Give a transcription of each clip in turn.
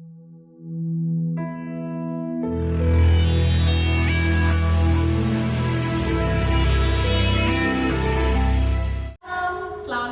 Selamat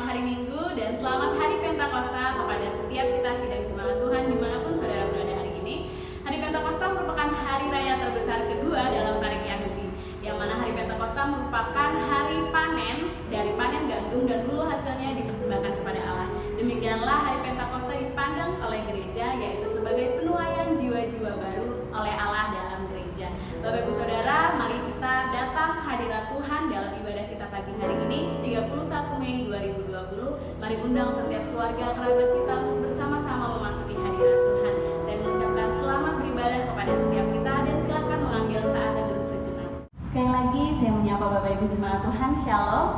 hari Minggu dan selamat Hari Pentakosta kepada setiap kita sidang jemaat Tuhan dimanapun saudara berada hari ini. Hari Pentakosta merupakan hari raya terbesar kedua dalam tarik Yahudi, yang mana hari Pentakosta merupakan hari panen dari panen gandum dan hulu hasilnya dipersembahkan kepada Allah. Demikianlah hari Pentakosta dipandang oleh gereja, yaitu sebagai penuaian jiwa-jiwa baru oleh Allah dalam gereja. Bapak Ibu Saudara, mari kita datang ke hadirat Tuhan dalam ibadah kita pagi hari ini, 31 Mei 2020. Mari undang setiap keluarga kerabat kita untuk bersama-sama memasuki hadirat Tuhan. Saya mengucapkan selamat beribadah kepada setiap kita dan silakan mengambil saat teduh sejenak. Sekali lagi saya menyapa Bapak Ibu jemaat Tuhan, Shalom.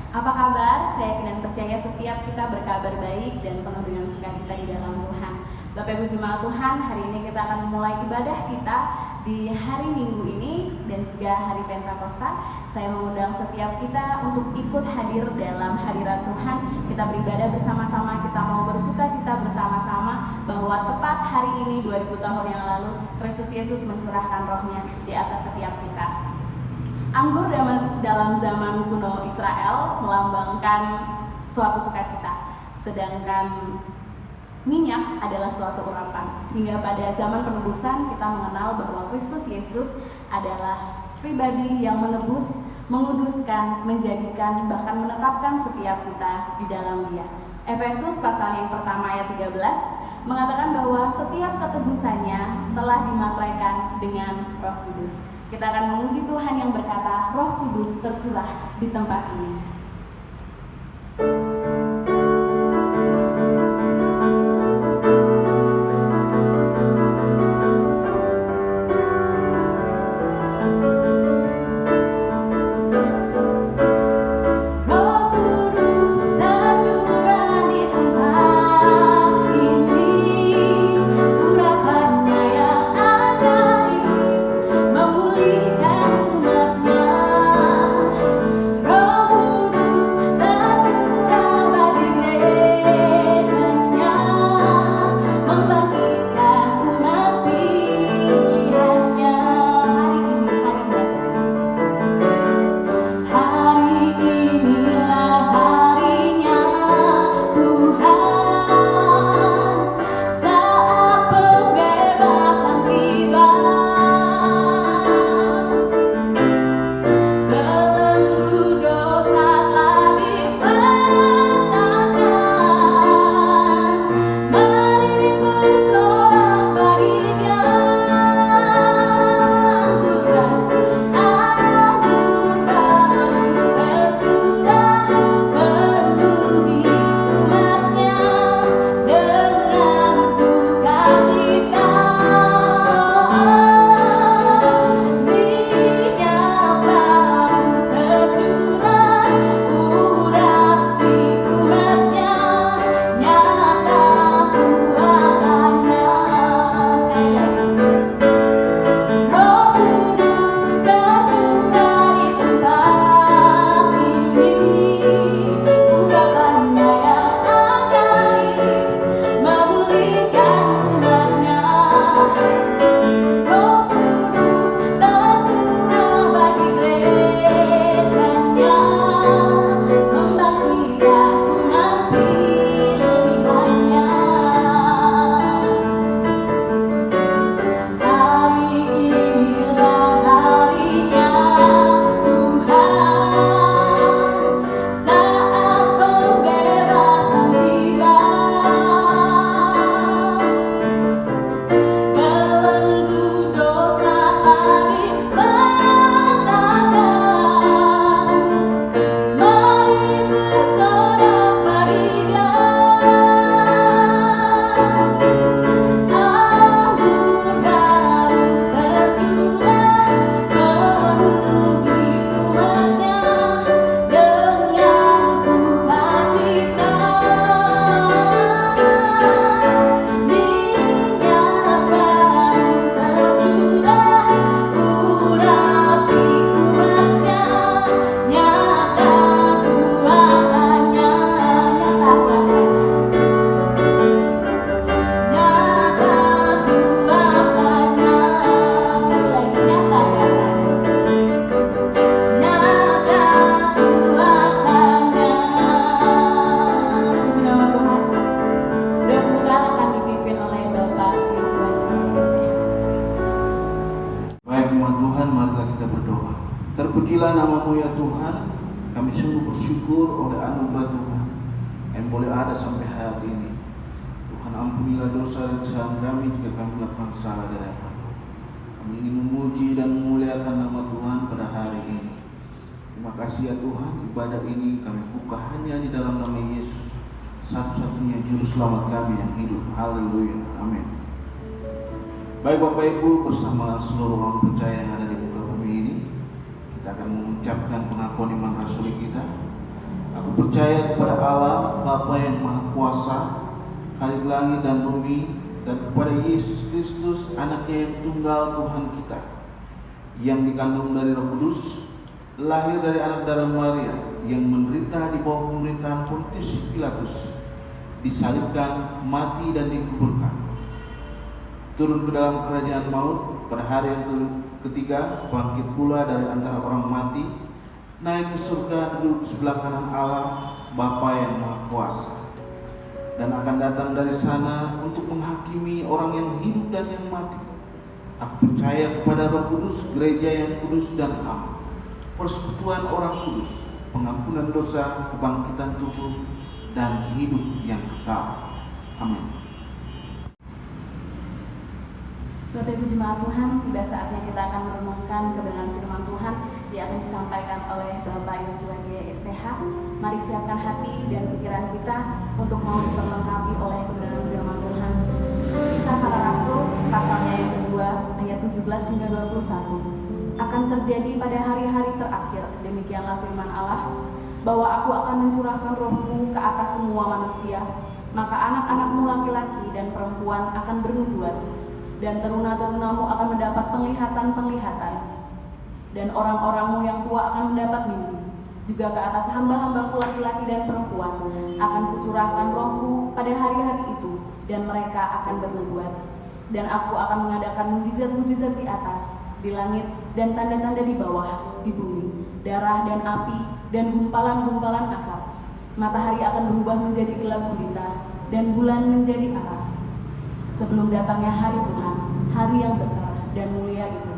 Apa kabar? Saya yakin dan percaya setiap kita berkabar baik dan penuh dengan sukacita di dalam Tuhan. Bapak Ibu jemaat Tuhan, hari ini kita akan memulai ibadah kita di hari Minggu ini dan juga hari Pentakosta. Saya mengundang setiap kita untuk ikut hadir dalam hadirat Tuhan. Kita beribadah bersama-sama, kita mau bersukacita bersama-sama bahwa tepat hari ini 2000 tahun yang lalu Kristus Yesus mencurahkan rohnya di atas setiap kita. Anggur dalam zaman kuno Israel melambangkan suatu sukacita, sedangkan minyak adalah suatu urapan. Hingga pada zaman penebusan kita mengenal bahwa Kristus Yesus adalah pribadi yang menebus, menguduskan, menjadikan, bahkan menetapkan setiap kita di dalam Dia. Efesus pasal yang pertama ayat 13 mengatakan bahwa setiap ketebusannya telah dimateraikan dengan Roh Kudus. Kita akan memuji Tuhan yang berkata, Roh Kudus tercurah di tempat ini. Roh Terpujilah nama-Mu ya Tuhan. Kami sungguh bersyukur oleh anugerah Tuhan yang boleh ada sampai hari ini. Tuhan, ampunilah dosa dan kesalahan kami jika kami melakukan salah dari apa. Kami ingin memuji dan memuliakan nama Tuhan pada hari ini. Terima kasih ya Tuhan, ibadah ini kami buka hanya di dalam nama Yesus, satu-satunya juru selamat kami yang hidup. Haleluya, amin. Baik Bapak Ibu, bersama seluruh orang percaya yang ada di muka bumi ini, kita akan mengucapkan pengakuan iman rasuli kita. Aku percaya kepada Allah Bapa yang Maha Kuasa, Khalik langit dan bumi, dan kepada Yesus Kristus, Anaknya yang tunggal Tuhan kita, yang dikandung dari Roh Kudus, lahir dari anak darah Maria, yang menderita di bawah pemerintahan Pontius Pilatus, disalibkan, mati dan dikuburkan, turun ke dalam kerajaan maut, pada hari yang ketiga bangkit pula dari antara orang mati, naik ke surga, duduk sebelah kanan Allah Bapa yang Maha Kuasa, dan akan datang dari sana untuk menghakimi orang yang hidup dan yang mati. Aku percaya kepada Roh Kudus, gereja yang kudus dan am, persekutuan orang kudus, pengampunan dosa, kebangkitan tubuh, dan hidup yang kekal. Amin. Bapak Ibu Jemaat Tuhan, tiba saatnya kita akan merenungkan kebenaran firman Tuhan yang akan disampaikan oleh Bapak Yosua GSTH. Mari siapkan hati dan pikiran kita untuk mau diperlengkapi oleh kebenaran firman Tuhan. Kisah Para Rasul, pasalnya yang kedua, ayat 17 hingga 21. Akan terjadi pada hari-hari terakhir, demikianlah firman Allah, bahwa aku akan mencurahkan rohku ke atas semua manusia, maka anak-anakmu laki-laki dan perempuan akan bernubuat, dan teruna-terunamu akan mendapat penglihatan-penglihatan, dan orang-orangmu yang tua akan mendapat mimpi. Juga ke atas hamba-hambaku laki-laki dan perempuan akan kucurahkan rohku pada hari-hari itu, dan mereka akan bernubuat. Dan aku akan mengadakan mujizat-mujizat di atas, di langit, dan tanda-tanda di bawah, di bumi, darah dan api, dan gumpalan-gumpalan asap. Matahari akan berubah menjadi gelap gulita, dan bulan menjadi terang, sebelum datangnya hari Tuhan, hari yang besar dan mulia itu.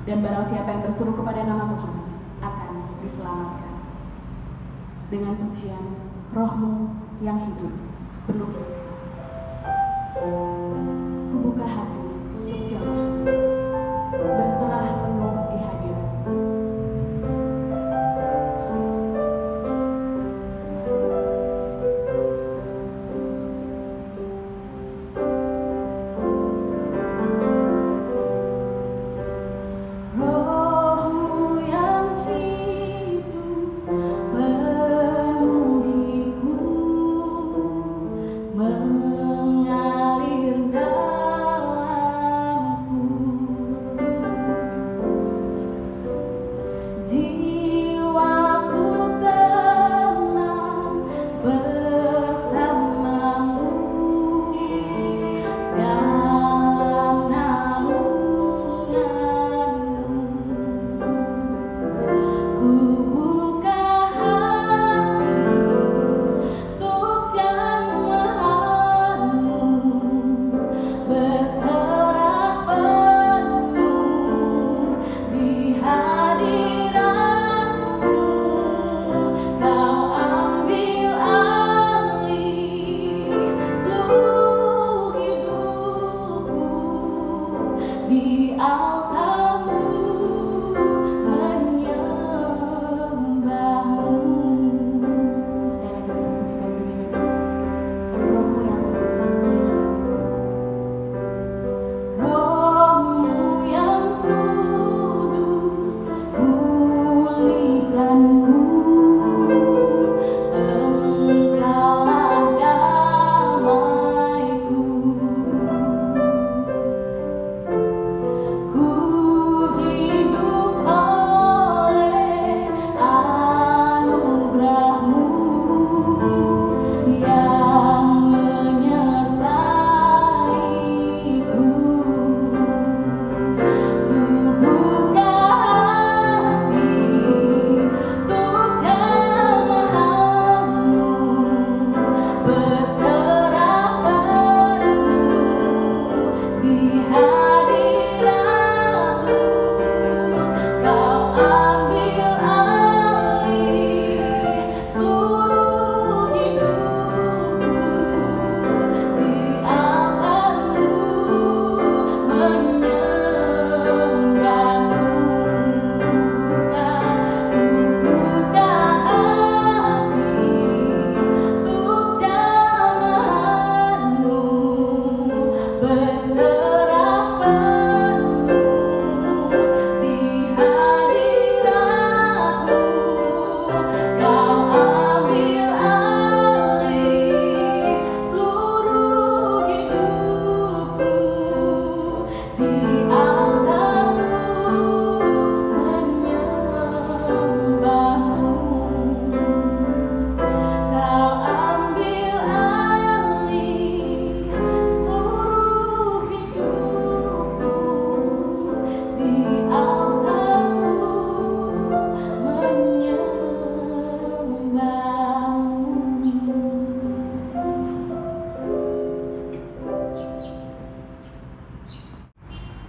Dan barang siapa yang berseru kepada nama Tuhan akan diselamatkan. Dengan pujian, Roh-Mu yang hidup penuh. Kubuka hati untuk jamaah, berserah penuh di hadirat. Mengalir dalam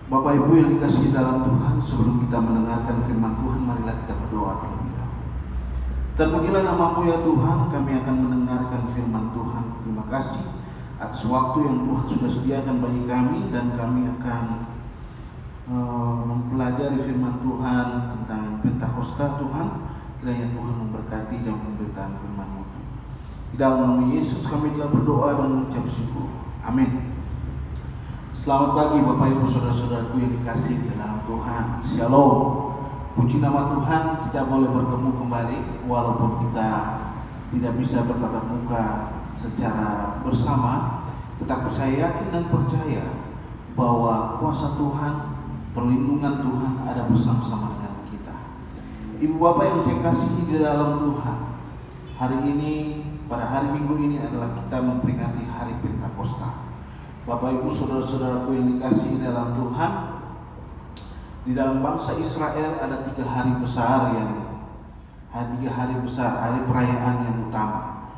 Bapak Ibu yang dikasihi dalam Tuhan, sebelum kita mendengarkan firman Tuhan, marilah kita berdoa terlebih dahulu. Terpujilah nama-Mu ya Tuhan, kami akan mendengarkan firman Tuhan. Terima kasih atas waktu yang Tuhan sudah sediakan bagi kami, dan kami akan mempelajari firman Tuhan tentang Pentakosta. Tuhan, kiranya Tuhan memberkati dan pemberitaan firman-Mu. Di dalam nama Yesus kami telah berdoa dan mengucap syukur. Amin. Selamat pagi Bapak Ibu Saudara-saudaraku yang dikasihi dalam Tuhan. Shalom. Puji nama Tuhan, kita boleh bertemu kembali walaupun kita tidak bisa bertatap muka secara bersama, tetapi saya yakin dan percaya bahwa kuasa Tuhan, perlindungan Tuhan ada bersama-sama dengan kita. Ibu Bapak yang saya kasihi di dalam Tuhan, hari ini, pada hari Minggu ini adalah kita memperingati hari Pentakosta. Bapak Ibu Saudara-saudaraku yang dikasihi dalam Tuhan, di dalam bangsa Israel ada 3 hari besar hari perayaan yang utama,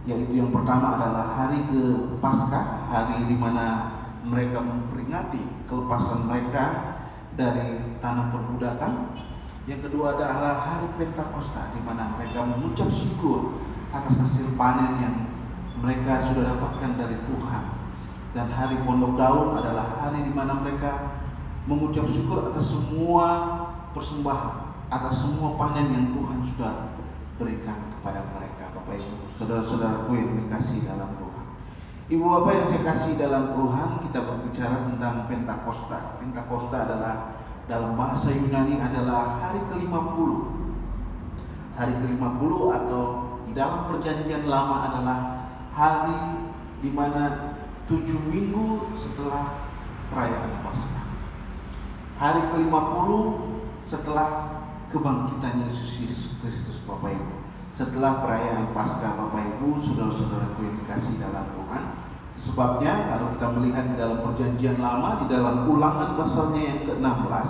yaitu yang pertama adalah hari ke Paskah, hari di mana mereka memperingati kelepasan mereka dari tanah perbudakan. Yang kedua adalah hari Pentakosta, di mana mereka mengucap syukur atas hasil panen yang mereka sudah dapatkan dari Tuhan. Dan hari Pondok Daun adalah hari di mana mereka mengucap syukur atas semua persembahan, atas semua panen yang Tuhan sudah berikan kepada mereka. Bapak Ibu, saudara-saudaraku yang dikasihi dalam Tuhan, Ibu Bapak yang saya kasih dalam Tuhan, kita berbicara tentang Pentakosta. Pentakosta adalah, dalam bahasa Yunani, adalah hari ke-50. Hari ke-50 atau di dalam perjanjian lama adalah hari di mana 7 minggu setelah perayaan Paskah. Hari ke-50 setelah kebangkitan Yesus Kristus, Bapak Ibu. Setelah perayaan Paskah, Bapak Ibu, saudara-saudaraku yang dikasihi dalam Tuhan. Sebabnya kalau kita melihat di dalam perjanjian lama, di dalam Ulangan pasalnya yang ke-16,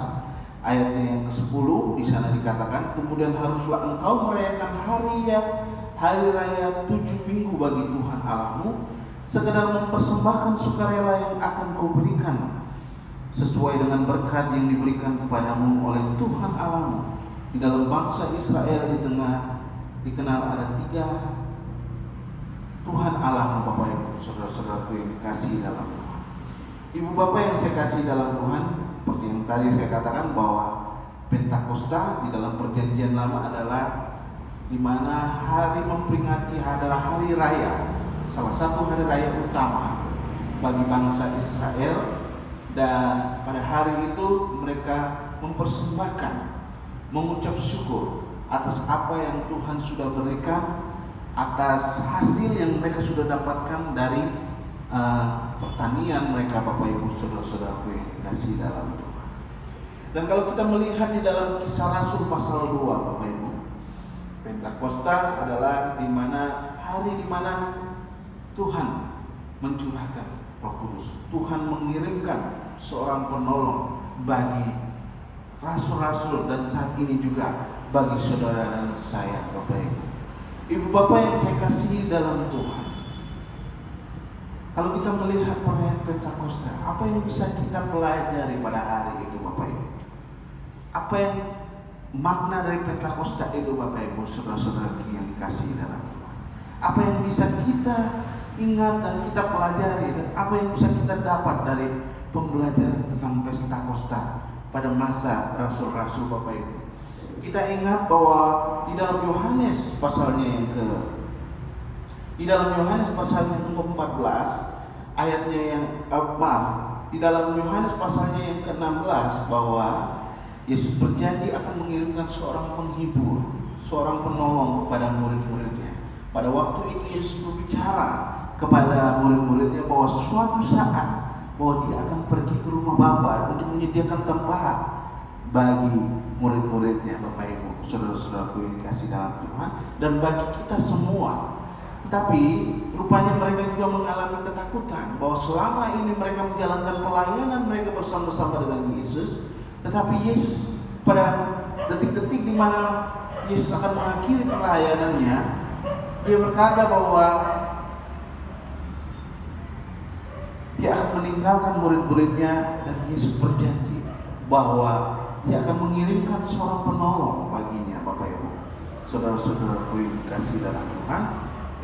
ayatnya yang ke-10, di sana dikatakan, kemudian haruslah engkau merayakan hari raya 7 minggu bagi Tuhan Allahmu, sekedar mempersembahkan sukarela yang akan kau berikan sesuai dengan berkat yang diberikan kepadamu oleh Tuhan Allahmu. Di dalam bangsa Israel dikenal ada 3 Tuhan Allahmu, Bapak Ibu, saudara-saudaraku yang dikasihi dalam Tuhan. Ibu Bapak yang saya kasih dalam Tuhan, seperti yang tadi saya katakan bahwa Pentakosta di dalam perjanjian lama adalah di mana hari memperingati adalah hari raya, salah satu hari raya utama bagi bangsa Israel. Dan pada hari itu mereka mempersembahkan, mengucap syukur atas apa yang Tuhan sudah berikan, atas hasil yang mereka sudah dapatkan dari pertanian mereka, Bapak Ibu saudara-saudaraku yang dikasihi dalam Tuhan. Dan kalau kita melihat di dalam Kisah Rasul pasal 2, Bapak Ibu, Pentakosta adalah hari di mana Tuhan mencurahkan Roh Kudus. Tuhan mengirimkan seorang penolong bagi rasul-rasul, dan saat ini juga bagi saudara dan saya, Bapak Ibu. Ibu Bapak yang saya kasihi dalam Tuhan, kalau kita melihat perayaan Pentakosta, apa yang bisa kita pelajari pada hari itu, Bapak Ibu? Apa yang makna dari Pentakosta itu, Bapak Ibu, saudara-saudara yang dikasihi dalam Tuhan? Apa yang bisa kita ingat dan kita pelajari, dan apa yang bisa kita dapat dari pembelajaran tentang Pentakosta pada masa rasul-rasul, Bapak Ibu? Kita ingat bahwa di dalam Yohanes pasalnya yang ke-14 ayatnya di dalam Yohanes pasalnya yang ke-16 bahwa Yesus berjanji akan mengirimkan seorang penghibur, seorang penolong kepada murid-muridnya. Pada waktu itu Yesus berbicara kepada murid-muridnya bahwa suatu saat bahwa dia akan pergi ke rumah Bapa untuk menyediakan tempat bagi murid-muridnya, Bapak Ibu, saudara-saudaraku yang dikasihi dalam Tuhan, dan bagi kita semua. Tetapi rupanya mereka juga mengalami ketakutan bahwa selama ini mereka menjalankan pelayanan mereka bersama-sama dengan Yesus, tetapi Yesus pada detik-detik di mana Yesus akan mengakhiri pelayanannya, dia berkata bahwa Dia akan meninggalkan murid-muridnya, dan Yesus berjanji bahwa Dia akan mengirimkan seorang penolong baginya, Bapak Ibu. Saudara-saudaraku yang dikasihi dalam Tuhan,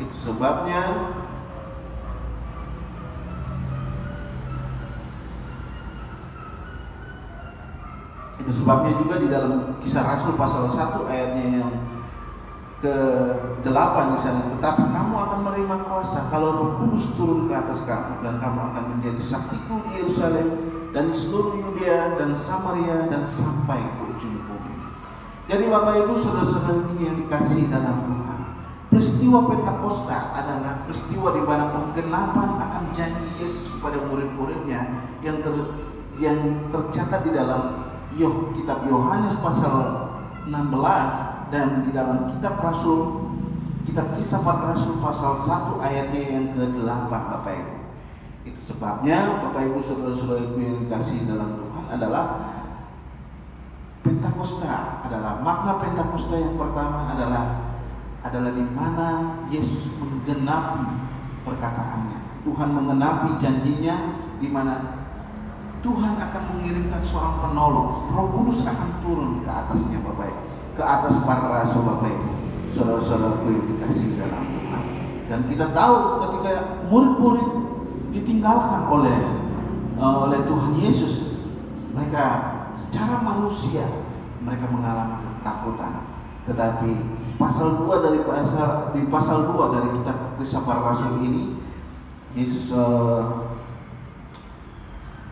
itu sebabnya juga di dalam Kisah Rasul pasal 1 ayatnya yang ke-8 di sana, tetapi kamu akan menerima kuasa kalau Roh Kudus turun ke atas kamu, dan kamu akan menjadi saksiku di Yerusalem dan di seluruh Yudea dan Samaria dan sampai ke ujung bumi. Jadi Bapak Ibu, saudara-saudara yang dikasihi dalam Tuhan, peristiwa Pentakosta adalah peristiwa di mana penggenapan akan janji Yesus kepada murid-muridnya yang tercatat di dalam kitab Yohanes pasal 16 dan di dalam kitab Kisah Para Rasul pasal 1 ayatnya yang ke-8, Bapak Ibu. Itu sebabnya Bapak Ibu, saudara-saudaraku yang dikasihi dalam Tuhan, adalah Pentakosta adalah makna Pentakosta yang pertama adalah di mana Yesus menggenapi perkataannya. Tuhan menggenapi janjinya, di mana Tuhan akan mengirimkan seorang penolong. Roh Kudus akan turun ke atasnya, Bapak Ibu, ke atas para rasul, Bapak Ibu, saudara-saudaraku yang dikasihi dalam Tuhan. Dan kita tahu ketika murid-murid ditinggalkan oleh Tuhan Yesus, mereka secara manusia mereka mengalami ketakutan. Tetapi pasal 2 dari kitab Kisah Para Rasul ini,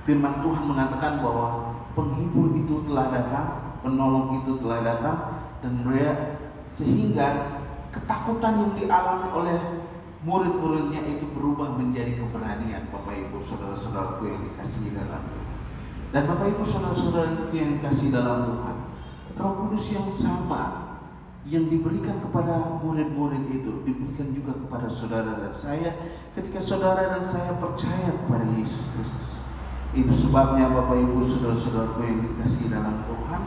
firman Tuhan mengatakan bahwa penghibur itu telah datang, penolong itu telah datang, dan sehingga ketakutan yang dialami oleh murid-muridnya itu berubah menjadi keberanian, Bapak Ibu, saudara-saudaraku yang dikasihi dalam Tuhan. Dan Bapak Ibu, saudara-saudaraku yang dikasihi dalam Tuhan, Roh Kudus yang sama yang diberikan kepada murid-murid itu diberikan juga kepada saudara dan saya ketika saudara dan saya percaya kepada Yesus Kristus. Itu sebabnya Bapak Ibu, saudara-saudaraku yang dikasihi dalam Tuhan,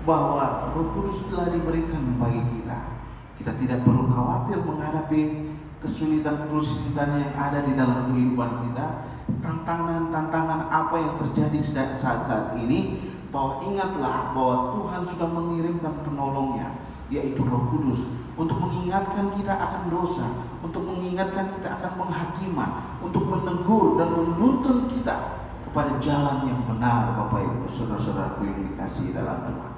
bahwa Roh Kudus telah diberikan bagi kita. Kita tidak perlu khawatir menghadapi kesulitan-kesulitan yang ada di dalam kehidupan kita, tantangan-tantangan apa yang terjadi saat ini, bahwa ingatlah bahwa Tuhan sudah mengirimkan penolongnya, yaitu Roh Kudus, untuk mengingatkan kita akan dosa, untuk mengingatkan kita akan penghakiman, untuk menegur dan menuntun kita kepada jalan yang benar, Bapak Ibu, saudara-saudaraku yang dikasihi dalam Tuhan.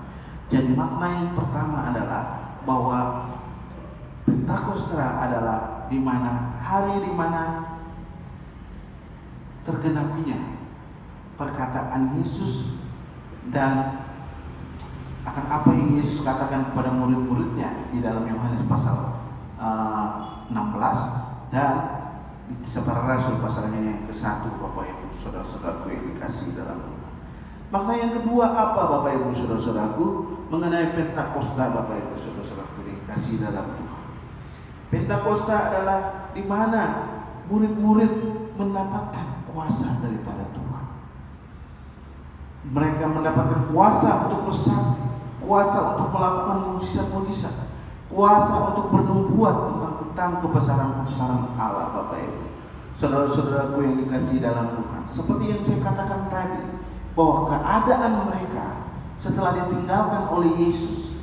Jadi makna yang pertama adalah bahwa Pentakosta adalah hari di mana tergenapinya perkataan Yesus dan akan apa yang Yesus katakan kepada murid-muridnya di dalam Yohanes pasal 16 dan di Kisah Para Rasul pasalnya yang ke-1, Bapak Ibu, saudara-saudaraku yang dikasihi dalam Tuhan. Makna yang kedua apa, Bapak Ibu, saudara-saudaraku, mengenai Pentakosta, Bapak Ibu, saudara-saudaraku yang dikasihi dalam Tuhan. Pentakosta adalah di mana murid-murid mendapatkan kuasa daripada Tuhan. Mereka mendapatkan kuasa untuk bersaksi, kuasa untuk melakukan mujizat-mujizat, kuasa untuk bernubuat tentang kebesaran-kebesaran Allah, Bapak Ibu, saudara-saudaraku yang dikasihi dalam Tuhan. Seperti yang saya katakan tadi, bahwa keadaan mereka setelah ditinggalkan oleh Yesus,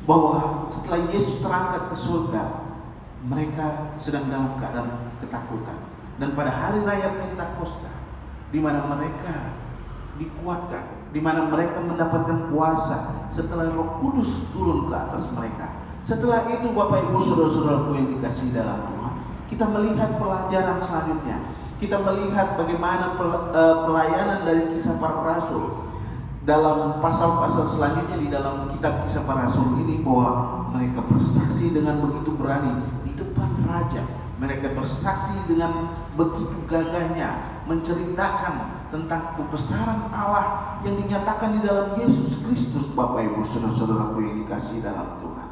bahwa setelah Yesus terangkat ke surga, mereka sedang dalam keadaan ketakutan. Dan pada hari raya Pentakosta, di mana mereka dikuatkan, di mana mereka mendapatkan kuasa setelah Roh Kudus turun ke atas mereka. Setelah itu, Bapak Ibu, saudara-saudaraku yang dikasihi dalam Tuhan, kita melihat pelajaran selanjutnya. Kita melihat bagaimana pelayanan dari Kisah Para Rasul dalam pasal-pasal selanjutnya di dalam kitab Kisah Para Rasul ini, bahwa mereka bersaksi dengan begitu berani di depan raja. Mereka bersaksi dengan begitu gagahnya menceritakan tentang kebesaran Allah yang dinyatakan di dalam Yesus Kristus, Bapak Ibu, saudara-saudaraku yang dikasihi dalam Tuhan.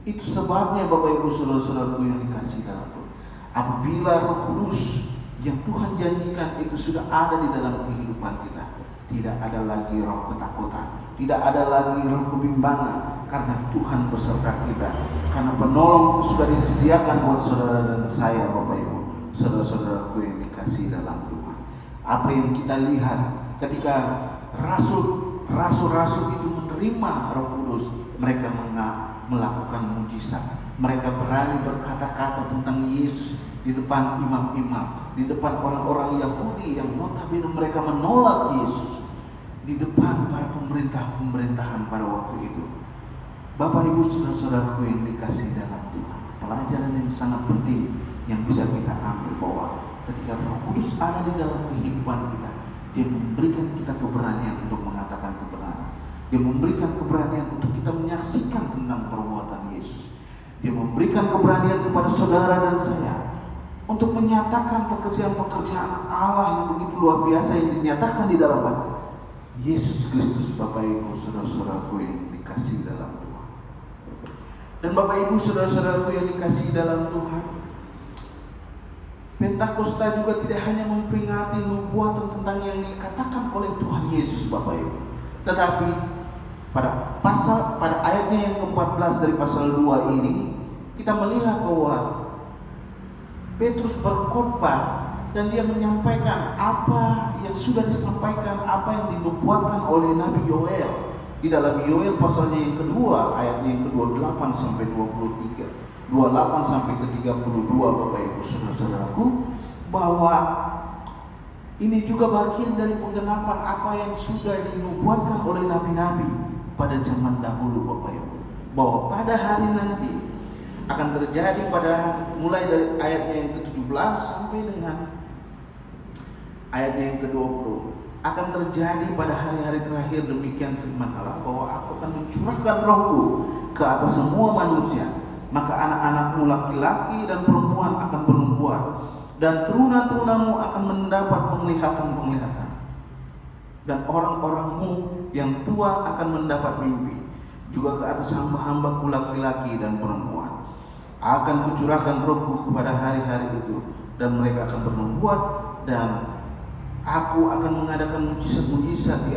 Itu sebabnya, Bapak Ibu, saudara-saudaraku yang dikasihi dalam Tuhan, apabila Roh Kudus yang Tuhan janjikan itu sudah ada di dalam kehidupan kita, tidak ada lagi roh ketakutan, tidak ada lagi roh kebimbangan, karena Tuhan beserta kita, karena penolong sudah disediakan buat saudara dan saya, Bapak Ibu, saudara-saudaraku yang dikasihi dalam Tuhan. Apa yang kita lihat ketika rasul-rasul itu menerima Roh Kudus, mereka melakukan mujizat. Mereka berani berkata-kata tentang Yesus di depan imam-imam, di depan orang-orang Yahudi yang notabene mereka menolak Yesus, di depan para pemerintahan pada waktu itu. Bapak Ibu saudara-saudaraku yang dikasihi dalam Tuhan, pelajaran yang sangat penting yang bisa kita ambil bahwa ketika Roh Kudus ada di dalam kehidupan kita, Dia memberikan kita keberanian untuk mengatakan kebenaran. Dia memberikan keberanian untuk kita menyaksikan tentang perbuatan Yesus. Dia memberikan keberanian kepada saudara dan saya untuk menyatakan pekerjaan-pekerjaan Allah yang begitu luar biasa yang dinyatakan di dalam Yesus Kristus. Bapak Ibu saudara-saudaraku yang dikasihi dalam Tuhan. Dan Bapak Ibu saudara-saudaraku yang dikasihi dalam Tuhan, Pentakosta juga tidak hanya memperingati nubuatan tentang yang dikatakan oleh Tuhan Yesus, Bapak Ibu, tetapi pada ayatnya yang ke-14 dari pasal 2 ini kita melihat bahwa Petrus berkhotbah dan dia menyampaikan apa yang sudah disampaikan, apa yang dinubuatkan oleh Nabi Yoel di dalam Yoel pasalnya yang kedua, ayatnya yang ke-28 sampai 23. 28 sampai ke 32, Bapak Ibu saudara-saudaraku, bahwa ini juga bagian dari penggenapan apa yang sudah dinubuatkan oleh nabi-nabi pada zaman dahulu, Bapak Ibu, bahwa pada hari nanti akan terjadi mulai dari ayatnya yang ke-17 sampai dengan ayatnya yang ke-20, akan terjadi pada hari-hari terakhir demikian firman Allah, bahwa Aku akan mencurahkan Rohku ke atas semua manusia. Maka anak-anakmu laki-laki dan perempuan akan bernubuat, dan teruna-terunamu akan mendapat penglihatan-penglihatan, dan orang-orangmu yang tua akan mendapat mimpi. Juga ke atas hamba-hambaku laki-laki dan perempuan akan kucurahkan Rohku kepada hari-hari itu, dan mereka akan bernubuat, dan Aku akan mengadakan mujizat-mujizat di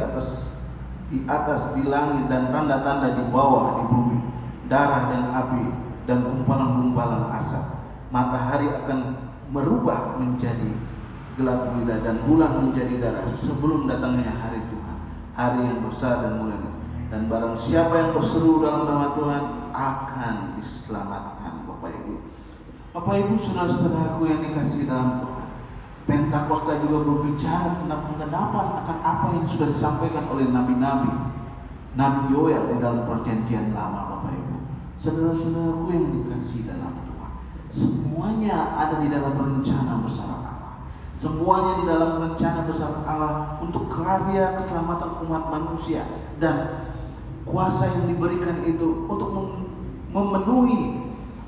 atas di langit, dan tanda-tanda di bawah di bumi, darah dan api dan gumpalan-gumpalan asap. Matahari akan merubah menjadi gelap gulita dan bulan menjadi darah sebelum datangnya hari Tuhan, hari yang besar dan mulia. Dan barang siapa yang berseru dalam nama Tuhan akan diselamatkan. Bapak Ibu saudara-saudaraku yang dikasihi dalam Tuhan, Pentakosta juga berbicara tentang penggenapan akan apa yang sudah disampaikan oleh nabi-nabi, Nabi Yoel di dalam perjanjian lama. Bapak Ibu saudara-saudaraku yang dikasihi dalam Tuhan, semuanya ada di dalam rencana besar Allah. Semuanya di dalam rencana besar Allah untuk karya keselamatan umat manusia, dan kuasa yang diberikan itu untuk memenuhi,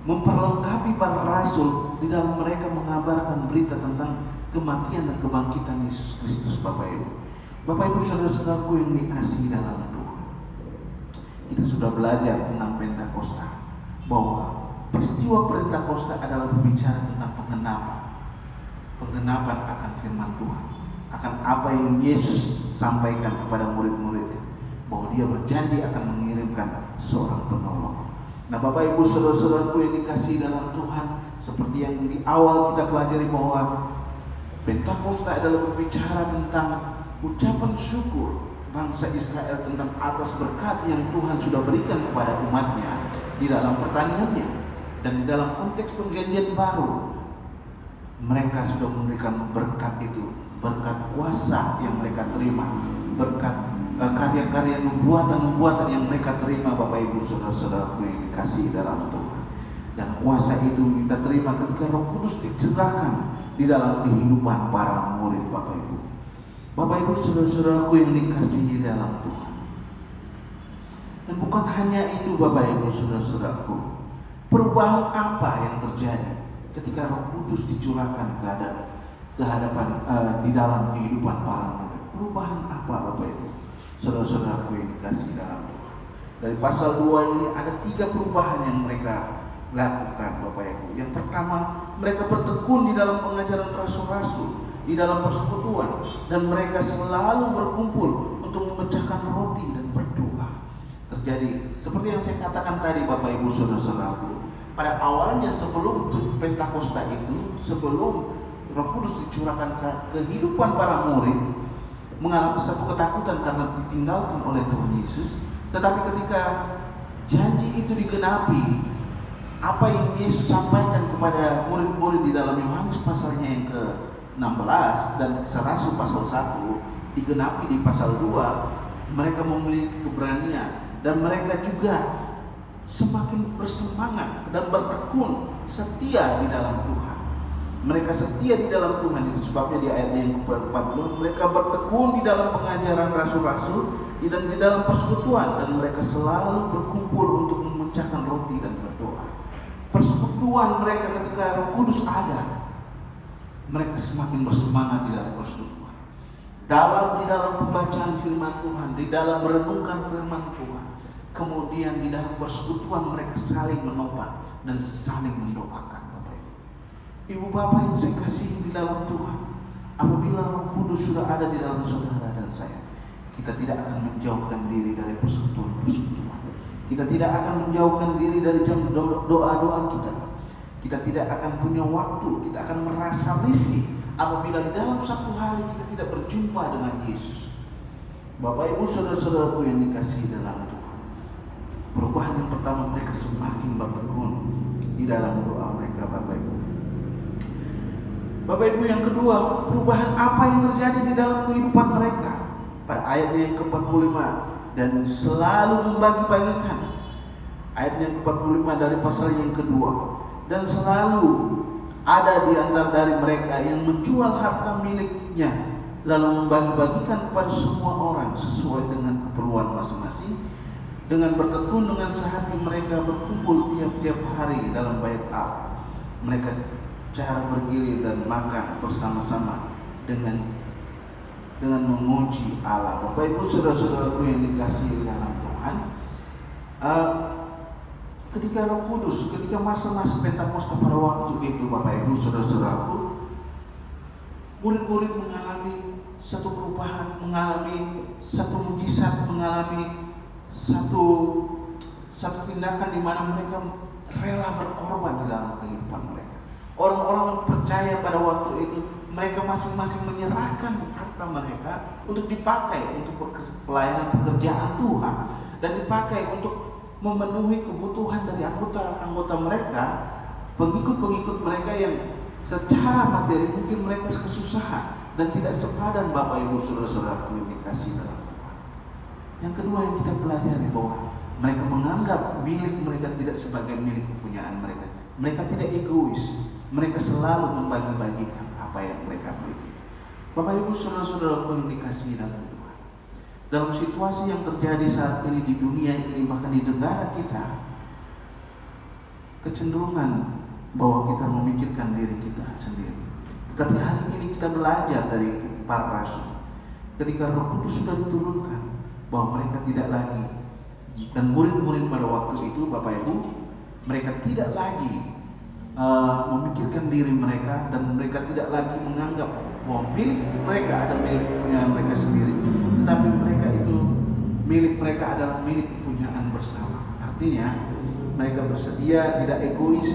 memperlengkapi para rasul di dalam mereka mengabarkan berita tentang kematian dan kebangkitan Yesus Kristus. Bapak Ibu saudara-saudaraku yang dikasihi dalam Tuhan, kita sudah belajar tentang Pentakosta, bahwa peristiwa Pentakosta adalah berbicara tentang pengenapan akan firman Tuhan, akan apa yang Yesus sampaikan kepada murid-muridnya, bahwa Dia berjanji akan mengirimkan seorang penolong. Nah, Bapak Ibu saudara-saudaraku yang dikasihi dalam Tuhan, seperti yang di awal kita pelajari bahwa Pentakosta adalah berbicara tentang ucapan syukur bangsa Israel tentang atas berkat yang Tuhan sudah berikan kepada umatnya di dalam pertaniannya, dan di dalam konteks perjanjian baru mereka sudah memberikan berkat itu, berkat kuasa yang mereka terima, berkat karya-karya nubuatan yang mereka terima. Bapak Ibu saudara-saudaraku yang dikasihi dalam Tuhan, dan kuasa itu kita terima ketika Roh Kudus dicurahkan di dalam kehidupan para murid. Bapak Ibu saudara-saudaraku yang dikasihi dalam Tuhan. Dan bukan hanya itu, Bapak Ibu saudara-saudaraku, perubahan apa yang terjadi ketika Roh Kudus dicurahkan ke hadapan di dalam kehidupan para murid? Perubahan apa, Bapak Ibu saudara-saudaraku yang dikasihi dalam Tuhan? Dari pasal 2 ini ada 3 perubahan yang mereka lakukan, Bapak Ibu. Yang pertama, mereka bertekun di dalam pengajaran rasul-rasul, di dalam persekutuan, dan mereka selalu berkumpul untuk memecahkan roti dan berdoa. Terjadi seperti yang saya katakan tadi, Bapak Ibu saudara-saudaraku, pada awalnya sebelum Pentakosta itu, sebelum Roh Kudus dicurahkan ke kehidupan para murid, mengalami satu ketakutan karena ditinggalkan oleh Tuhan Yesus. Tetapi ketika janji itu digenapi, apa yang Yesus sampaikan kepada murid-murid di dalam Yohanes pasalnya yang ke-16 dan Kisah Rasul pasal 1 digenapi di pasal 2, mereka memiliki keberanian dan mereka juga semakin bersemangat dan bertekun setia di dalam Tuhan. Mereka setia di dalam Tuhan, itu sebabnya di ayat yang ke-40 mereka bertekun di dalam pengajaran rasul-rasul dan di dalam persekutuan, dan mereka selalu berkumpul untuk memecahkan roti dan berdoa. Persekutuan mereka ketika Roh Kudus ada, mereka semakin bersemangat di dalam persekutuan. Di dalam pembacaan firman Tuhan, di dalam merenungkan firman Tuhan, kemudian di dalam persekutuan mereka saling menopang dan saling mendoakan. Ibu bapak yang saya kasihi di dalam Tuhan, apabila Roh Kudus sudah ada di dalam saudara dan saya, kita tidak akan menjauhkan diri dari persekutuan. Kita tidak akan menjauhkan diri dari jam doa-doa kita. Kita tidak akan punya waktu, kita akan merasa risih apabila di dalam satu hari kita tidak berjumpa dengan Yesus. Bapak ibu saudara-saudaraku yang dikasihi dalam Tuhan, perubahan yang pertama, mereka semakin bertekun di dalam doa mereka. Bapak ibu yang kedua, perubahan apa yang terjadi di dalam kehidupan mereka? Pada ayat yang ke-45, dan selalu membagi-bagikan. Ayat yang ke-45 dari pasal yang kedua, dan selalu ada di antara dari mereka yang menjual harta miliknya, lalu membagi-bagikan kepada semua orang sesuai dengan keperluan masing-masing. Dengan bertekun dengan sehati mereka berkumpul tiap-tiap hari dalam bait Allah. Mereka cara bergilir dan makan bersama-sama dengan memuji Allah. Bapak ibu saudara-saudaraku yang dikasihi dalam Tuhan, ketika Roh Kudus, ketika masa-masa Pentakosta pada waktu itu, Bapak ibu saudara-saudaraku, murid-murid mengalami satu perubahan, mengalami satu mujizat, mengalami satu tindakan di mana mereka rela berkorban di dalam kehidupan mereka. Orang-orang yang percaya pada waktu itu, mereka masing-masing menyerahkan harta mereka untuk dipakai untuk pelayanan pekerjaan Tuhan dan dipakai untuk memenuhi kebutuhan dari anggota mereka, pengikut-pengikut mereka yang secara materi mungkin mereka kesusahan dan tidak sepadan. Bapak ibu saudara-saudaraku yang dikasihi dalam Tuhan, yang kedua yang kita pelajari bahwa mereka menganggap milik mereka tidak sebagai milik kepunyaan mereka. Mereka tidak egois. Mereka selalu membagi-bagikan apa yang mereka miliki. Bapak ibu saudara-saudaraku yang dikasihi dalam Tuhan, dalam situasi yang terjadi saat ini di dunia ini, bahkan di negara kita, kecenderungan bahwa kita memikirkan diri kita sendiri. Tetapi hari ini kita belajar dari para rasul, ketika Roh Kudus sudah diturunkan, bahwa mereka tidak lagi, dan murid-murid pada waktu itu, Bapak ibu, mereka tidak lagi memikirkan diri mereka, dan mereka tidak lagi menganggap bahwa milik mereka ada milik kepunyaan mereka sendiri, tetapi milik mereka adalah milik kepunyaan bersama. Artinya mereka bersedia, tidak egois,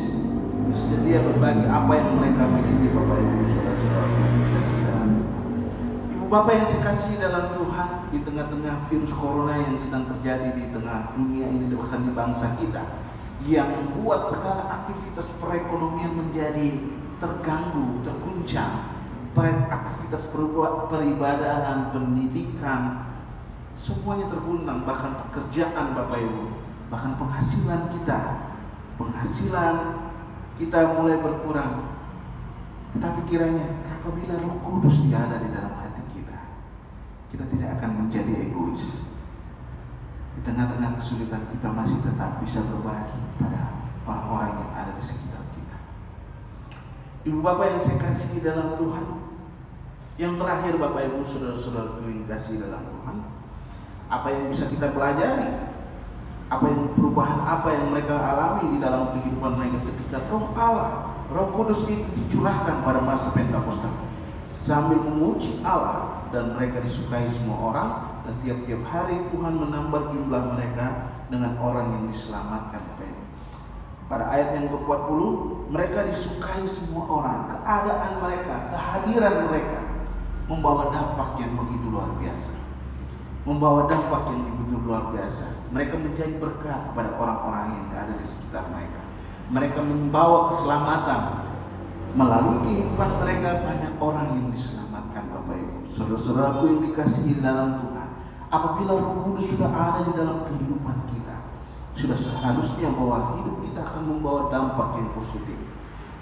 bersedia berbagi apa yang mereka miliki. Bapak ibu saudara-saudara yang dikasihi dalam Tuhan, ibu bapak yang saya kasihi dalam Tuhan, di tengah-tengah virus corona yang sedang terjadi di tengah dunia ini, bahkan di bangsa kita, yang membuat segala aktivitas perekonomian menjadi terganggu, terguncang, baik aktivitas peribadahan, pendidikan, semuanya terguncang, bahkan pekerjaan Bapak Ibu, bahkan penghasilan kita mulai berkurang. Tetapi kiranya apabila Roh Kudus ada di dalam hati kita, kita tidak akan menjadi egois. Di tengah-tengah kesulitan kita masih tetap bisa berbagi pada orang-orang yang ada di sekitar kita. Ibu bapak yang saya kasihi dalam Tuhan, yang terakhir Bapak Ibu saudara-saudara yang dikasihi dalam Tuhan, apa yang bisa kita pelajari, perubahan apa yang mereka alami di dalam kehidupan mereka ketika Roh Allah, Roh Kudus itu dicurahkan pada masa Pentakosta, sambil memuji Allah, dan mereka disukai semua orang. Dan tiap-tiap hari Tuhan menambah jumlah mereka dengan orang yang diselamatkan. Pada ayat yang ke-40, mereka disukai semua orang. Keadaan mereka, kehadiran mereka membawa dampak yang begitu luar biasa. Membawa dampak yang begitu luar biasa. Mereka menjadi berkat kepada orang-orang yang ada di sekitar mereka. Mereka membawa keselamatan. Melalui kehidupan mereka banyak orang yang diselamatkan, Bapak Ibu. Saudara-saudaraku yang dikasihi dalam Tuhan, apabila Roh Kudus sudah ada di dalam kehidupan kita, sudah seharusnya bahwa hidup kita akan membawa dampak yang positif.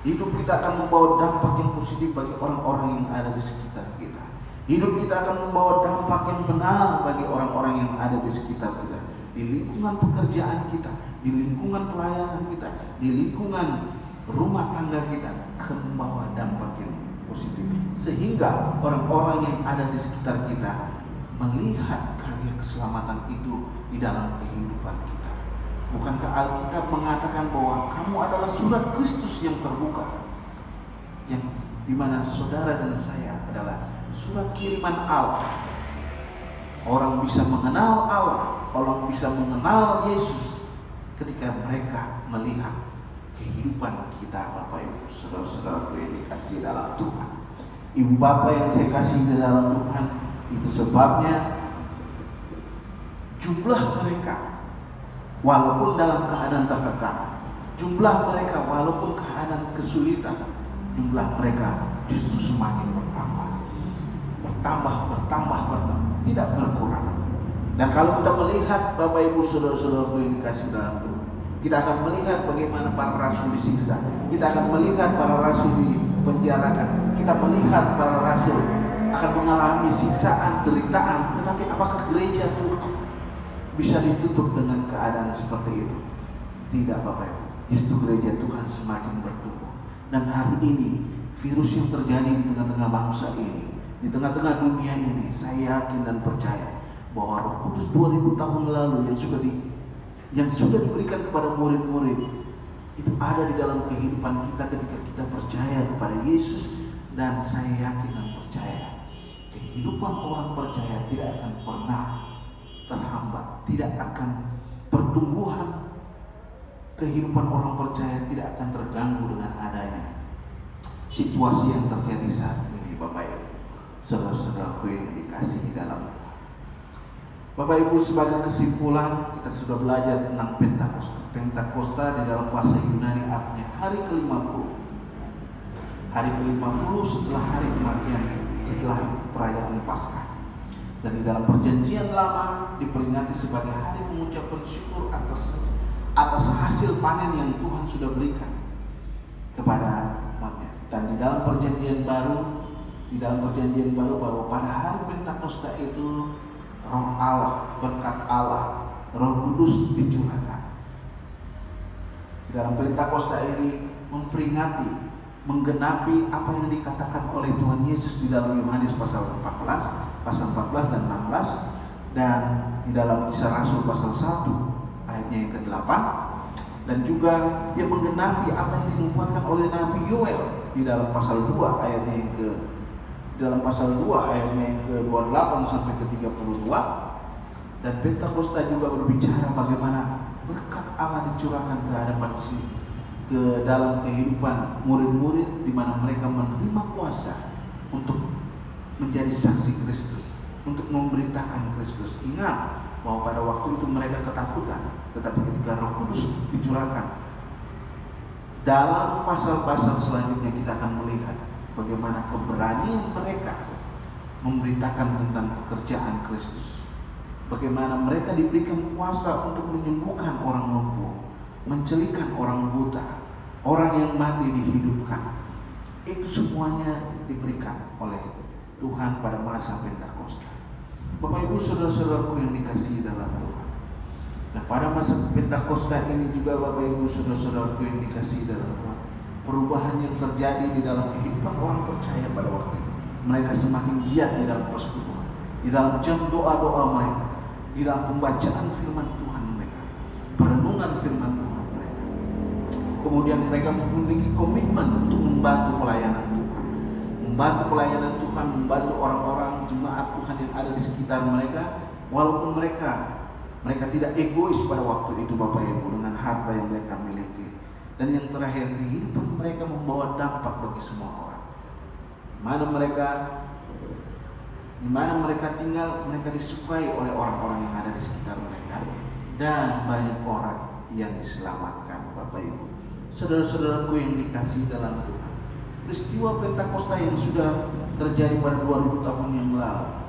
Hidup kita akan membawa dampak yang positif bagi orang-orang yang ada di sekitar kita. Hidup kita akan membawa dampak yang benar bagi orang-orang yang ada di sekitar kita. Di lingkungan pekerjaan kita, di lingkungan pelayanan kita, di lingkungan rumah tangga kita akan membawa dampak yang positif. Sehingga orang-orang yang ada di sekitar kita melihat karya keselamatan itu di dalam kehidupan kita. Bukankah Alkitab mengatakan bahwa kamu adalah surat Kristus yang terbuka, yang dimana saudara dan saya adalah surat kiriman Allah. Orang bisa mengenal Allah, orang bisa mengenal Yesus ketika mereka melihat kehidupan kita, Bapak Ibu, saudara-saudara yang dikasihi dalam Tuhan. Ibu Bapak yang saya kasih di dalam Tuhan, itu sebabnya jumlah mereka walaupun dalam keadaan terkekang, jumlah mereka walaupun keadaan kesulitan, jumlah mereka justru semakin bertambah, tidak berkurang. Dan kalau kita melihat Bapak Ibu saudara-saudaraku yang dikasih dalam Tuhan, kita akan melihat bagaimana para rasul disiksa, kita akan melihat para rasul dipenjarakan, kita melihat para rasul akan mengalami siksaan, penderitaan. Tetapi apakah gereja Tuhan bisa ditutup dengan keadaan seperti itu? Tidak, Bapak Ibu. Justru gereja Tuhan semakin bertumbuh. Dan hari ini virus yang terjadi di tengah-tengah bangsa ini, di tengah-tengah dunia ini, saya yakin dan percaya bahwa Roh Kudus 2000 tahun lalu yang sudah diberikan kepada murid-murid itu ada di dalam kehidupan kita ketika kita percaya kepada Yesus. Dan saya yakin dan percaya kehidupan orang percaya tidak akan pernah terhambat, tidak akan pertumbuhan kehidupan orang percaya tidak akan terganggu dengan adanya situasi yang terjadi saat ini, Bapak Ibu, saudara-saudaraku yang dikasihi dalam Tuhan. Bapak Ibu, sebagai kesimpulan, kita sudah belajar tentang Pentakosta. Pentakosta di dalam bahasa Yunani artinya hari ke-50. Hari ke-50 setelah hari kematian, setelah perayaan Paskah. Dan di dalam perjanjian lama diperingati sebagai hari mengucapkan syukur atas hasil panen yang Tuhan sudah berikan kepada umatnya. Dan di dalam perjanjian baru bahwa pada hari Pentakosta itu Roh Allah, berkat Allah, Roh Kudus dicurahkan. Di dalam Pentakosta ini memperingati, menggenapi apa yang dikatakan oleh Tuhan Yesus di dalam Yohanes pasal 14 dan 16, dan di dalam Kisah Rasul pasal 1 ayatnya yang ke-8, dan juga dia menggenapi apa yang dinubuatkan oleh Nabi Yoel di dalam pasal 2 ayatnya yang ke-28 sampai ke-32. Dan Pentakosta juga berbicara bagaimana berkat Allah dicurahkan ke dalam kehidupan murid-murid, di mana mereka menerima kuasa untuk menjadi saksi Kristus, untuk memberitakan Kristus. Ingat bahwa pada waktu itu mereka ketakutan, tetapi ketika Roh Kudus dicurahkan, dalam pasal-pasal selanjutnya kita akan melihat bagaimana keberanian mereka memberitakan tentang pekerjaan Kristus. Bagaimana mereka diberikan kuasa untuk menyembuhkan orang lumpuh, mencelikan orang buta, orang yang mati dihidupkan. Itu semuanya diberikan oleh Tuhan pada masa Pentakosta. Bapak Ibu saudara-saudaraku yang dikasihi dalam Tuhan. Nah, pada masa Pentakosta ini juga Bapak Ibu saudara-saudaraku yang dikasihi dalam Tuhan, perubahan yang terjadi di dalam kehidupan orang percaya pada waktu itu. Mereka semakin giat di dalam persekutuan, di dalam jam doa-doa mereka, di dalam pembacaan firman Tuhan mereka, perenungan firman Tuhan mereka. Kemudian mereka memiliki komitmen untuk membantu pelayanan Tuhan, membantu orang-orang jemaat Tuhan yang ada di sekitar mereka, walaupun mereka tidak egois pada waktu itu, Bapak Ibu, dengan harta yang mereka miliki. Dan yang terakhir, kehidupan mereka membawa dampak bagi semua orang. Di mana mereka tinggal, mereka disukai oleh orang-orang yang ada di sekitar mereka, dan banyak orang yang diselamatkan. Bapak Ibu, saudara-saudaraku yang dikasihi dalam Tuhan, peristiwa Pentakosta yang sudah terjadi pada 2000 tahun yang lalu,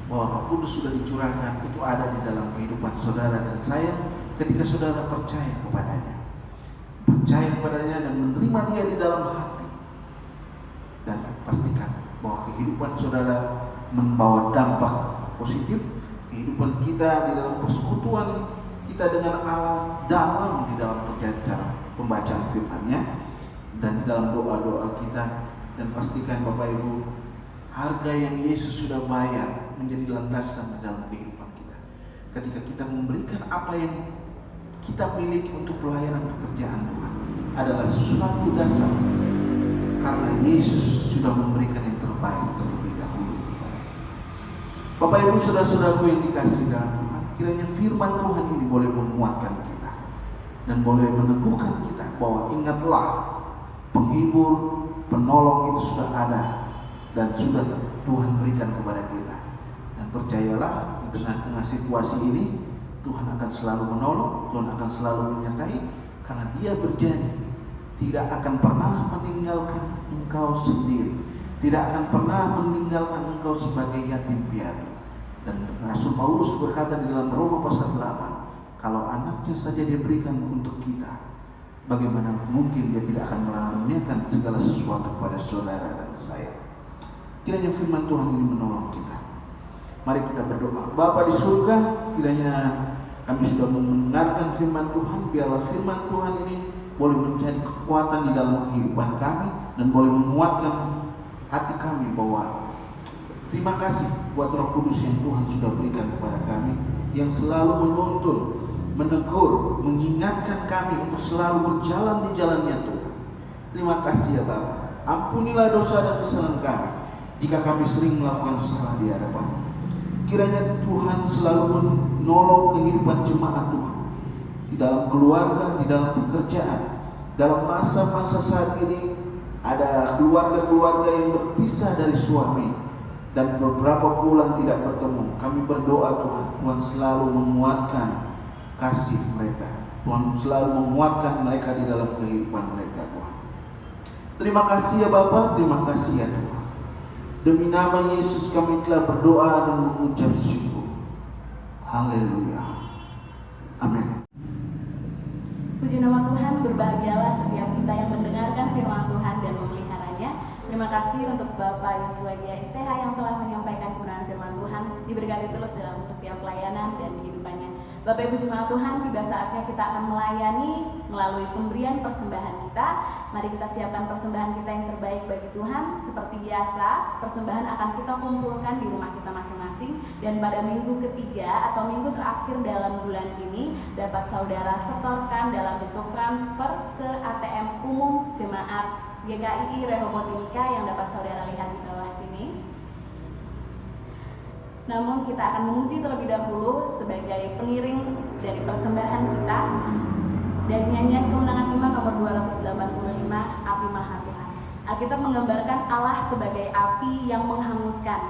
bahwa Roh Kudus sudah dicurahkan, itu ada di dalam kehidupan saudara dan saya ketika saudara percaya kepadanya dan menerima Dia di dalam hati. Dan pastikan bahwa kehidupan saudara membawa dampak positif. Kehidupan kita di dalam persekutuan kita dengan Allah dalam di dalam pembacaan firman-Nya dan di dalam doa-doa kita. Dan pastikan Bapak Ibu, harga yang Yesus sudah bayar menjadi landasan di dalam kehidupan kita. Ketika kita memberikan apa yang kita miliki untuk pelayanan pekerjaan Tuhan, adalah suatu dasar karena Yesus sudah memberikan yang terbaik terlebih dahulu. Bapak Ibu, saudara-saudaraku yang dikasihi dalam Tuhan, kiranya firman Tuhan ini boleh menguatkan kita dan boleh meneguhkan kita bahwa ingatlah, penghibur, penolong itu sudah ada dan sudah Tuhan berikan kepada kita. Dan percayalah, di tengah situasi ini Tuhan akan selalu menolong, Tuhan akan selalu menyertai, karena Dia berjanji tidak akan pernah meninggalkan engkau sendiri, tidak akan pernah meninggalkan engkau sebagai yatim piatu. Dan Rasul Paulus berkata di dalam Roma pasal 8, kalau anaknya saja Dia berikan untuk kita, bagaimana mungkin Dia tidak akan mengaruniakan segala sesuatu kepada saudara dan saya. Kiranya firman Tuhan ini menolong kita. Mari kita berdoa. Bapa di surga, kiranya kami sudah mendengarkan firman Tuhan. Biarlah firman Tuhan ini boleh menjadi kekuatan di dalam kehidupan kami dan boleh menguatkan hati kami bahwa terima kasih buat Roh Kudus yang Tuhan sudah berikan kepada kami, yang selalu menuntun, menegur, mengingatkan kami untuk selalu berjalan di jalan-Nya Tuhan. Terima kasih ya Bapa. Ampunilah dosa dan kesalahan kami jika kami sering melakukan salah di hadapan. Kiranya Tuhan selalu menolong kehidupan jemaat Tuhan di dalam keluarga, di dalam pekerjaan. Dalam masa-masa saat ini ada keluarga-keluarga yang berpisah dari suami dan beberapa bulan tidak bertemu. Kami berdoa Tuhan selalu menguatkan kasih mereka. Tuhan selalu menguatkan mereka di dalam kehidupan mereka Tuhan. Terima kasih ya Bapa, terima kasih ya Tuhan. Demi nama Yesus kami telah berdoa dan mengucap syukur. Haleluya. Amin. Puji nama Tuhan, berbahagialah setiap kita yang mendengarkan firman Tuhan dan memeliharanya. Terima kasih untuk Bapak Yosua Gia STH yang telah menyampaikan kebenaran firman Tuhan. Diberkati terus dalam setiap pelayanan dan kehidupannya. Bapak Ibu jemaat Tuhan, tiba saatnya kita akan melayani melalui pemberian persembahan kita. Mari kita siapkan persembahan kita yang terbaik bagi Tuhan. Seperti biasa, persembahan akan kita kumpulkan di rumah kita masing-masing. Dan pada minggu ketiga atau minggu terakhir dalam bulan ini, dapat saudara setorkan dalam bentuk transfer ke ATM umum jemaat GKI Rehoboth Timika yang dapat saudara lihat di bawah sini. Namun kita akan memuji terlebih dahulu sebagai pengiring dari persembahan kita dari nyanyian kemenangan iman nomor 285, Api Maha Tuhan. Alkitab menggambarkan Allah sebagai api yang menghanguskan,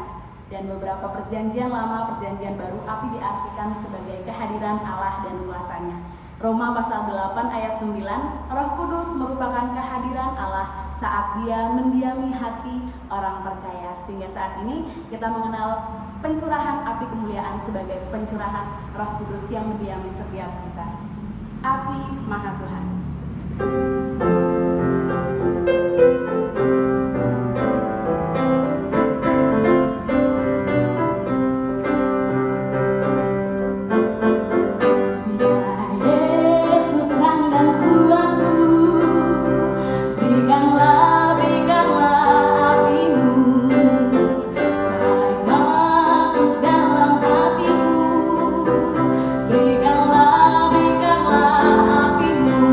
dan beberapa perjanjian lama, perjanjian baru, api diartikan sebagai kehadiran Allah dan kuasanya. Roma pasal 8 ayat 9, Roh Kudus merupakan kehadiran Allah saat Dia mendiami hati orang percaya. Sehingga saat ini kita mengenal pencurahan api kemuliaan sebagai pencurahan Roh Kudus yang mendiami setiap kita. Api Maha Tuhan. Berikanlah apimu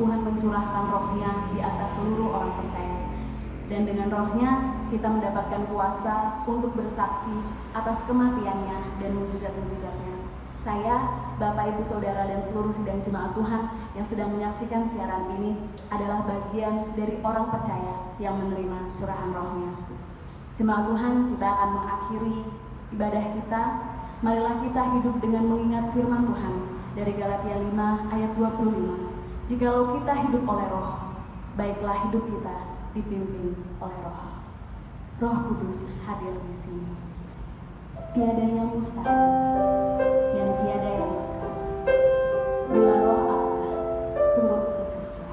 Tuhan mencurahkan roh-Nya di atas seluruh orang percaya. Dan dengan roh-Nya kita mendapatkan kuasa untuk bersaksi atas kematian-Nya dan mukjizat-mukjizat-Nya. Saya, Bapak, Ibu, Saudara, dan seluruh sidang jemaat Tuhan yang sedang menyaksikan siaran ini adalah bagian dari orang percaya yang menerima curahan roh-Nya. Jemaat Tuhan, kita akan mengakhiri ibadah kita. Marilah kita hidup dengan mengingat firman Tuhan dari Galatia 5 ayat 25. Jikalau kita hidup oleh roh, baiklah hidup kita dipimpin oleh roh. Roh Kudus hadir di sini. Tiada yang mustahil dan tiada yang sukar bila roh Allah turut bekerja.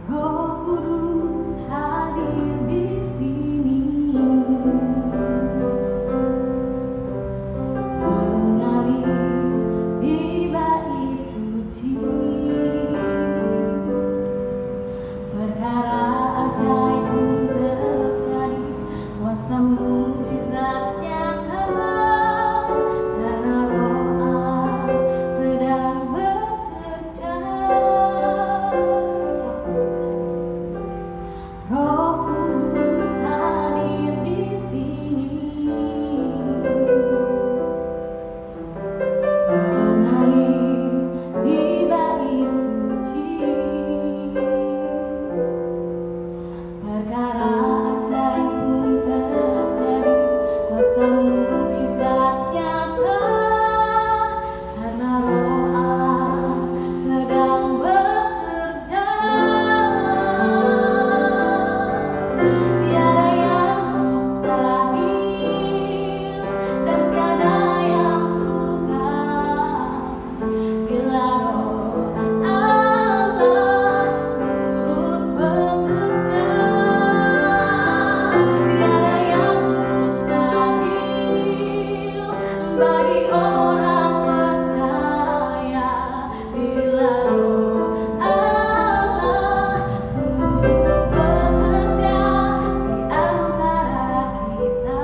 Roh Kudus hadir di sini, mengalir di bait suci. Perkara ajaib pun terjadi, kuasa mukjizat nyata, karena roh Allah sedang bekerja. Roh Kudus hadir di sini, mengalir di bait suci. Perkara ajaib pun terjadi, kuasa mukjizat nyata, karena roh Allah sedang bekerja. Tiada yang mustahil dan tiada yang sukar bila roh Allah turut bekerja. Tiada yang mustahil bagi orang percaya bila roh Allah turut bekerja di antara kita.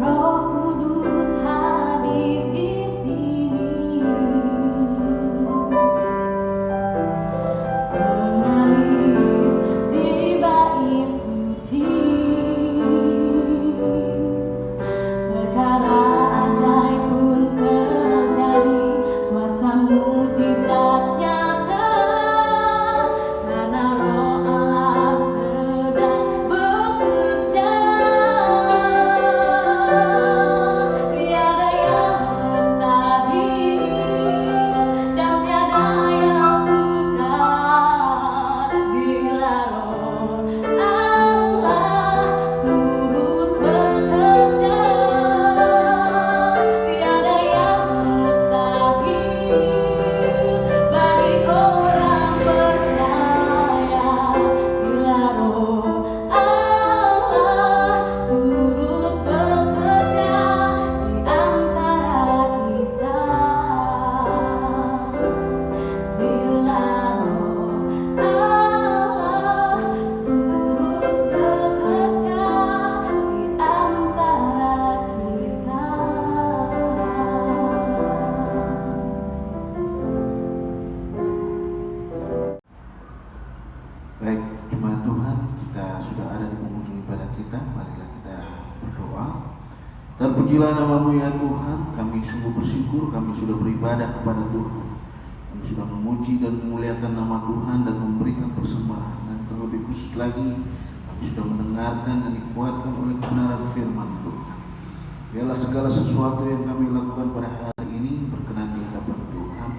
Roh Kudus hadir di sini, mengalir di bait suci. Perkara ajaib pun terjadi, kuasa mukjizat nyata, karena roh Allah sedang bekerja. Tiada yang mustahil dan tiada yang sukar bila roh Allah turut bekerja. Tiada yang mustahil bagi orang percaya bila roh Allah turut bekerja di antara kita. Bila roh Allah turut bekerja di antara kita. Baik, jemaat Tuhan, kita sudah ada di penghujung ibadah kita. Marilah kita berdoa. Terpujilah nama-Mu ya Tuhan. Kami sungguh bersyukur kami sudah beribadah kepada Tuhan. Kami sudah memuji dan memuliakan nama Tuhan dan memberikan persembahan. Dan terlebih khusus lagi, kami sudah mendengarkan dan dikuatkan oleh kebenaran firman Tuhan. Biarlah segala sesuatu yang kami lakukan pada hari ini berkenan di hadapan Tuhan.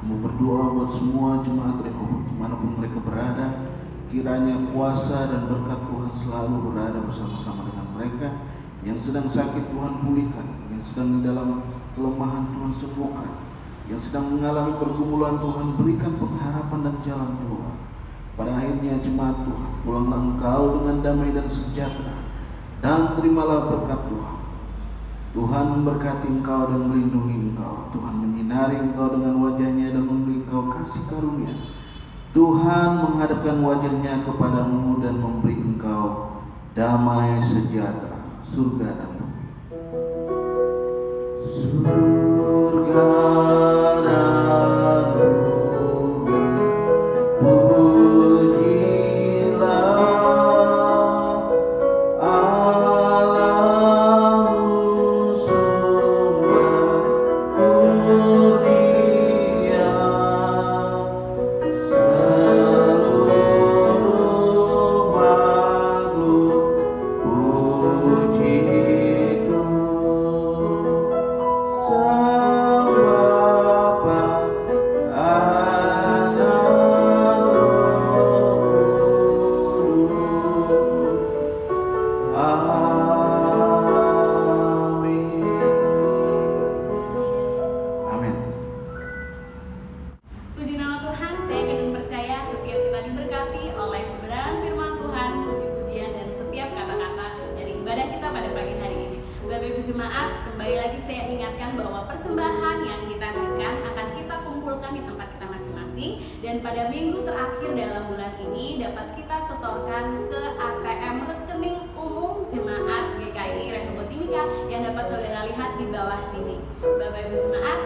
Kami berdoa buat semua jemaat Rehoboth dimanapun mereka berada. Kiranya kuasa dan berkat Tuhan selalu berada bersama-sama dengan mereka. Yang sedang sakit Tuhan pulihkan, yang sedang di dalam kelemahan Tuhan sembuhkan, yang sedang mengalami pergumulan Tuhan berikan pengharapan dan jalan keluar. Pada akhirnya jemaat Tuhan, pulanglah engkau dengan damai dan sejahtera, dan terimalah berkat Tuhan. Tuhan memberkati engkau dan melindungi engkau. Tuhan menyinari engkau dengan wajah-Nya dan memberi engkau kasih karunia. Tuhan menghadapkan wajah-Nya kepadamu dan memberi engkau damai sejahtera. Surga dan bumi. Surga dan bumi, pujilah Allahmu sumber kurnia. Seluruh makhluk puji Sang Bapa, Anak, Roh Kudus. Amin. Amin. Puji nama Tuhan, saya yakin dan percaya setiap kita diberkati oleh kebenaran firman Tuhan, puji-pujian dan setiap kata-kata dari ibadah kita pada pagi hari ini. Bapak Ibu Jemaat, kembali lagi saya ingatkan bahwa persembahan yang kita berikan akan kita kumpulkan di tempat kita masing-masing, dan pada minggu terakhir dalam bulan ini dapat kita setorkan ke ATM rekening umum Jemaat GKI Rehoboth Timika yang dapat saudara lihat di bawah sini. Bapak Ibu Jemaat,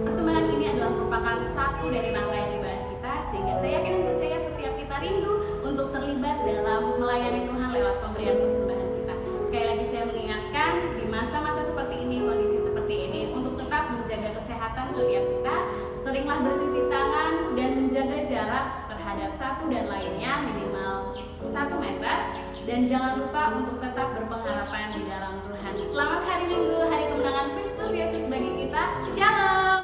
persembahan ini adalah merupakan satu dari rangkaian ibadah kita, sehingga saya yakin dan percaya setiap kita rindu untuk terlibat dalam melayani Tuhan lewat pemberian persembahan kita. Sekali lagi saya mengingatkan, di masa-masa seperti ini, kondisi seperti ini, untuk tetap menjaga kesehatan setiap kita, seringlah bercuci tangan dan menjaga jarak terhadap satu dan lainnya minimal 1 meter, dan jangan lupa untuk tetap berpengharapan di dalam Tuhan. Selamat hari Minggu, hari kemenangan Kristus Yesus bagi kita. Shalom.